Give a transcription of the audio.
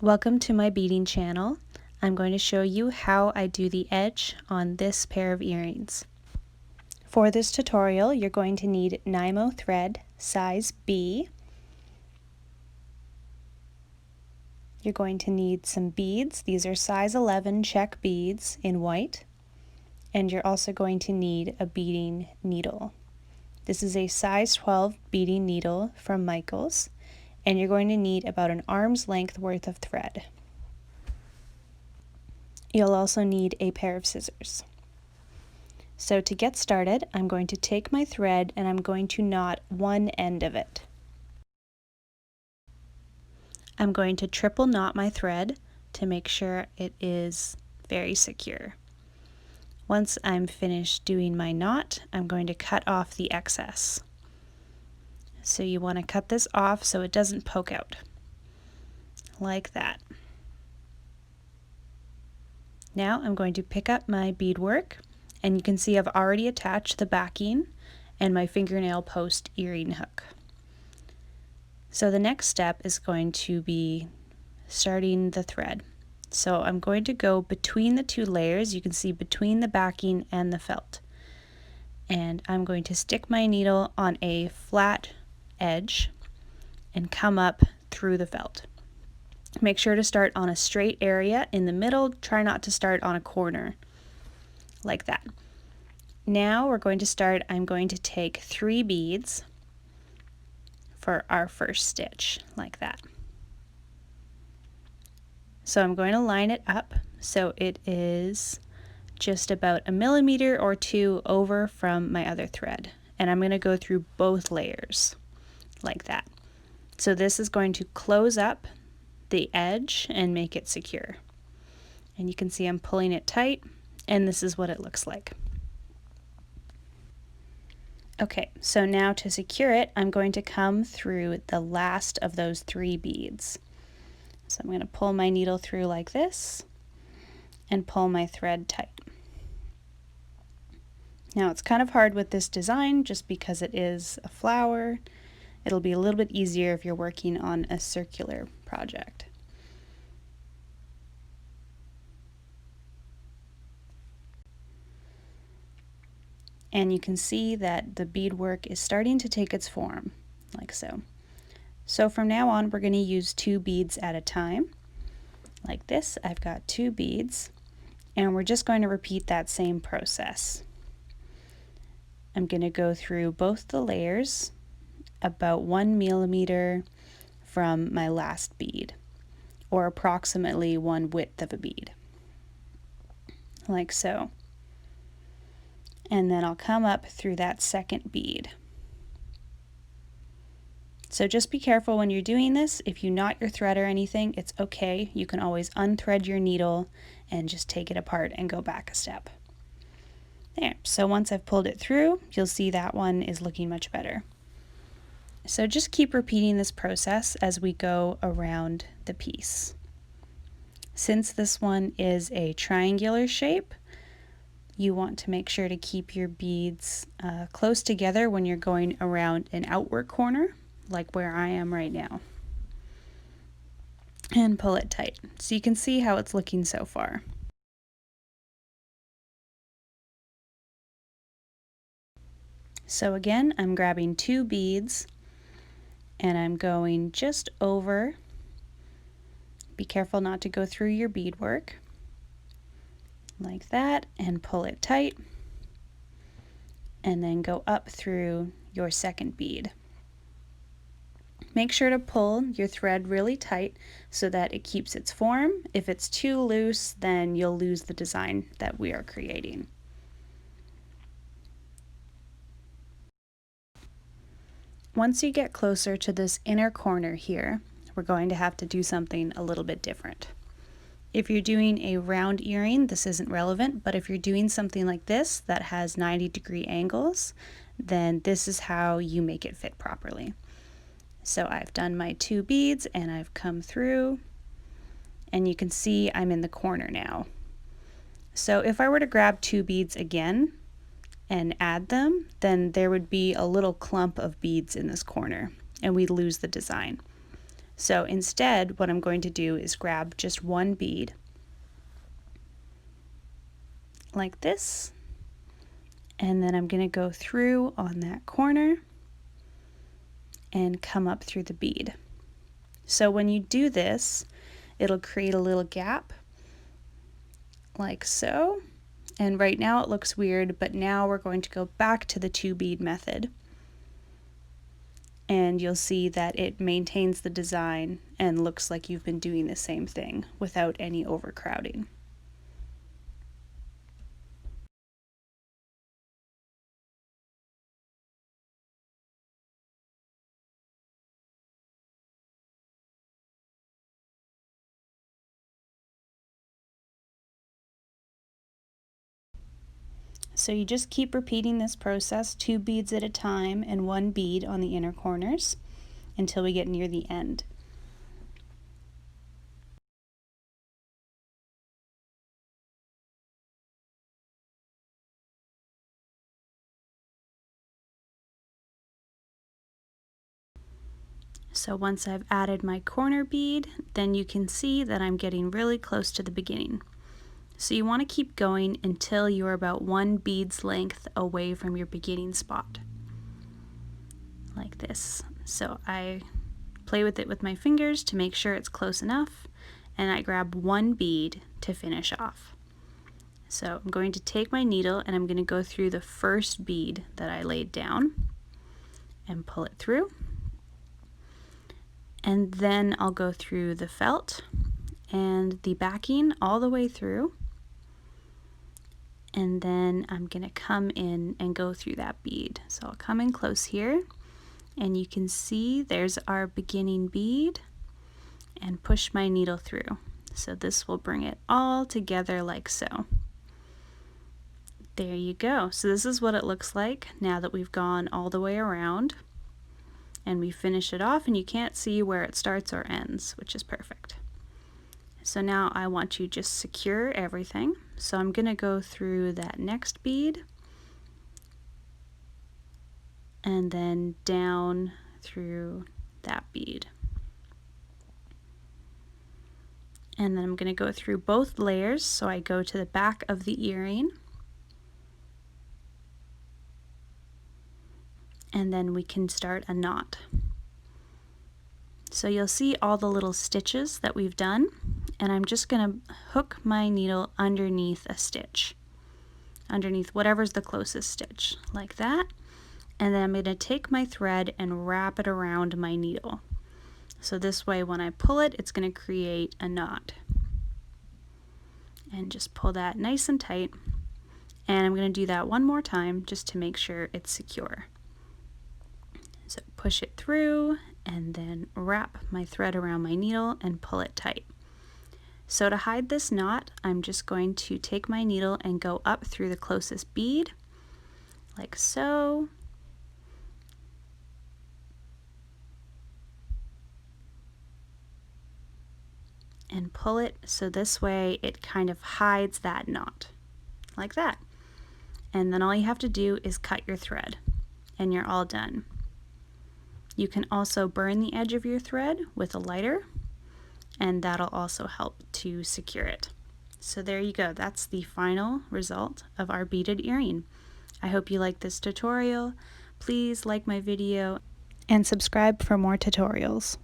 Welcome to my beading channel. I'm going to show you how I do the edge on this pair of earrings. For this tutorial, you're going to need NYMO thread size B. You're going to need some beads. These are size 11 Czech beads in white. And you're also going to need a beading needle. This is a size 12 beading needle from Michaels. And you're going to need about an arm's length worth of thread. You'll also need a pair of scissors. So to get started, I'm going to take my thread and I'm going to knot one end of it. I'm going to triple knot my thread to make sure it is very secure. Once I'm finished doing my knot, I'm going to cut off the excess. So you want to cut this off so it doesn't poke out, like that. Now I'm going to pick up my beadwork, and you can see I've already attached the backing and my fingernail post earring hook. So the next step is going to be starting the thread. So I'm going to go between the two layers, you can see between the backing and the felt. And I'm going to stick my needle on a flat edge and come up through the felt. Make sure to start on a straight area in the middle. Try not to start on a corner like that. Now we're going to start. I'm going to take 3 beads for our first stitch like that. So I'm going to line it up so it is just about 1 millimeter or 2 over from my other thread, and I'm going to go through both layers like that. So this is going to close up the edge and make it secure. And you can see I'm pulling it tight, and this is what it looks like. Okay, so now to secure it, I'm going to come through the last of those 3 beads. So I'm going to pull my needle through like this and pull my thread tight. Now it's kind of hard with this design just because it is a flower. It'll be a little bit easier if you're working on a circular project. And you can see that the beadwork is starting to take its form, like so. So from now on, we're going to use 2 beads at a time. Like this, I've got 2 beads, and we're just going to repeat that same process. I'm going to go through both the layers about 1 millimeter from my last bead, or approximately 1 width of a bead, like so. And then I'll come up through that second bead. So just be careful when you're doing this. If you knot your thread or anything, it's okay. You can always unthread your needle and just take it apart and go back a step. There, so once I've pulled it through, you'll see that one is looking much better. So just keep repeating this process as we go around the piece. Since this one is a triangular shape, you want to make sure to keep your beads close together when you're going around an outward corner, like where I am right now. And pull it tight, so you can see how it's looking so far. So again, I'm grabbing 2 beads and I'm going just over. Be careful not to go through your beadwork, like that, and pull it tight, and then go up through your second bead. Make sure to pull your thread really tight so that it keeps its form. If it's too loose, then you'll lose the design that we are creating. Once you get closer to this inner corner here, we're going to have to do something a little bit different. If you're doing a round earring, this isn't relevant, but if you're doing something like this that has 90-degree angles, then this is how you make it fit properly. So I've done my 2 beads and I've come through, and you can see I'm in the corner now. So if I were to grab 2 beads again and add them, then there would be a little clump of beads in this corner and we'd lose the design. So instead, what I'm going to do is grab just one bead, like this, and then I'm going to go through on that corner and come up through the bead. So when you do this, it'll create a little gap, like so. And right now it looks weird, but now we're going to go back to the 2 bead method. And you'll see that it maintains the design and looks like you've been doing the same thing without any overcrowding. So you just keep repeating this process 2 beads at a time and 1 bead on the inner corners until we get near the end. So once I've added my corner bead, then you can see that I'm getting really close to the beginning. So you want to keep going until you're about 1 bead's length away from your beginning spot, like this. So I play with it with my fingers to make sure it's close enough, and I grab 1 bead to finish off. So I'm going to take my needle and I'm going to go through the first bead that I laid down and pull it through. And then I'll go through the felt and the backing all the way through. And then I'm going to come in and go through that bead. So I'll come in close here, and you can see there's our beginning bead, and push my needle through. So this will bring it all together like so. There you go. So this is what it looks like now that we've gone all the way around and we finish it off, and you can't see where it starts or ends, which is perfect. So now I want to just secure everything. So I'm going to go through that next bead and then down through that bead. And then I'm going to go through both layers, so I go to the back of the earring. And then we can start a knot. So you'll see all the little stitches that we've done, and I'm just going to hook my needle underneath a stitch, underneath whatever's the closest stitch, like that. And then I'm going to take my thread and wrap it around my needle. So this way when I pull it, it's going to create a knot. And just pull that nice and tight. And I'm going to do that one more time just to make sure it's secure. So push it through and then wrap my thread around my needle and pull it tight. So to hide this knot, I'm just going to take my needle and go up through the closest bead, like so. And pull it so this way it kind of hides that knot, like that. And then all you have to do is cut your thread and you're all done. You can also burn the edge of your thread with a lighter, and that'll also help to secure it. So there you go, that's the final result of our beaded earring. I hope you like this tutorial. Please like my video and subscribe for more tutorials.